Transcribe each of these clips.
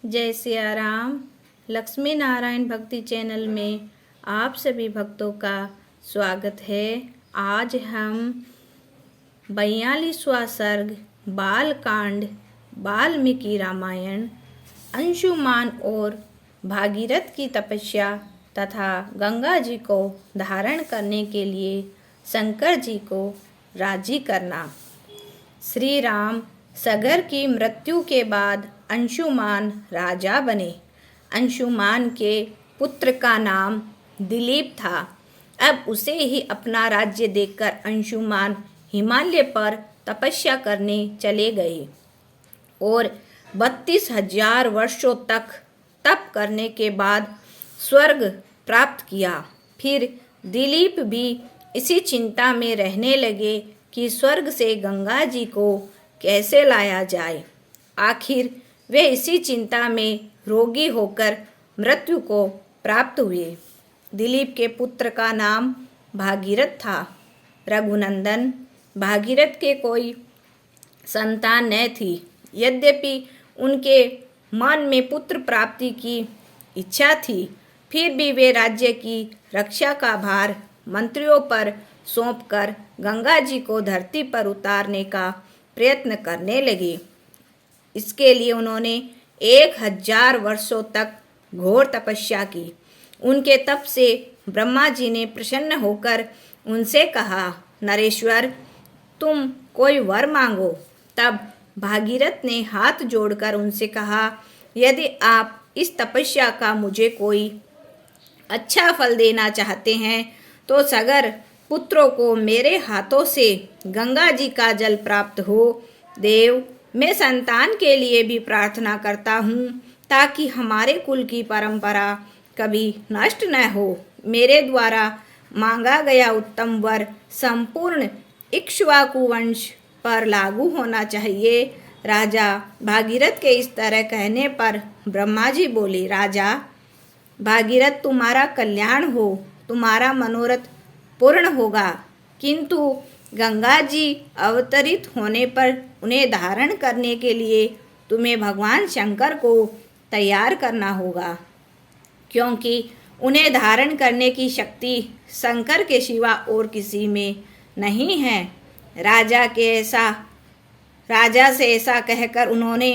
जय सिया राम। लक्ष्मी नारायण भक्ति चैनल में आप सभी भक्तों का स्वागत है। आज हम 42वां सर्ग बालकांड वाल्मीकि रामायण अंशुमान और भागीरथ की तपस्या तथा गंगा जी को धारण करने के लिए शंकर जी को राजी करना। श्री राम सगर की मृत्यु के बाद अंशुमान राजा बने। अंशुमान के पुत्र का नाम दिलीप था। अब उसे ही अपना राज्य देकर अंशुमान हिमालय पर तपस्या करने चले गए और 32,000 वर्षों तक तप करने के बाद स्वर्ग प्राप्त किया। फिर दिलीप भी इसी चिंता में रहने लगे कि स्वर्ग से गंगा जी को कैसे लाया जाए। आखिर वे इसी चिंता में रोगी होकर मृत्यु को प्राप्त हुए। दिलीप के पुत्र का नाम भागीरथ था। रघुनंदन भागीरथ के कोई संतान न थी। यद्यपि उनके मन में पुत्र प्राप्ति की इच्छा थी, फिर भी वे राज्य की रक्षा का भार मंत्रियों पर सौंपकर गंगा जी को धरती पर उतारने का प्रयत्न करने लगे। इसके लिए उन्होंने 1000 वर्षों तक घोर तपस्या की। उनके तप से ब्रह्मा जी ने प्रसन्न होकर उनसे कहा, नरेश्वर, तुम कोई वर मांगो। तब भागीरथ ने हाथ जोड़कर उनसे कहा, यदि आप इस तपस्या का मुझे कोई अच्छा फल देना चाहते हैं तो सगर पुत्रों को मेरे हाथों से गंगा जी का जल प्राप्त हो। देव, मैं संतान के लिए भी प्रार्थना करता हूँ ताकि हमारे कुल की परंपरा कभी नष्ट न हो। मेरे द्वारा मांगा गया उत्तम वर संपूर्ण इक्ष्वाकु वंश पर लागू होना चाहिए। राजा भागीरथ के इस तरह कहने पर ब्रह्मा जी बोले, राजा भागीरथ, तुम्हारा कल्याण हो, तुम्हारा मनोरथ पूर्ण होगा, किंतु गंगा जी अवतरित होने पर उन्हें धारण करने के लिए तुम्हें भगवान शंकर को तैयार करना होगा, क्योंकि उन्हें धारण करने की शक्ति शंकर के सिवा और किसी में नहीं है। राजा से ऐसा कहकर उन्होंने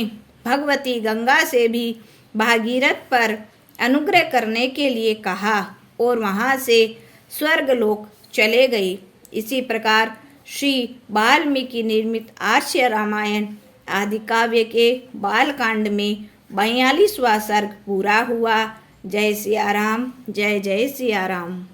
भगवती गंगा से भी भागीरथ पर अनुग्रह करने के लिए कहा और वहाँ से स्वर्गलोक चले गए। इसी प्रकार श्री वाल्मीकि निर्मित आर्ष रामायण आदि काव्य के बालकांड में 42वां सर्ग पूरा हुआ। जय सिया राम। जय जय सिया राम।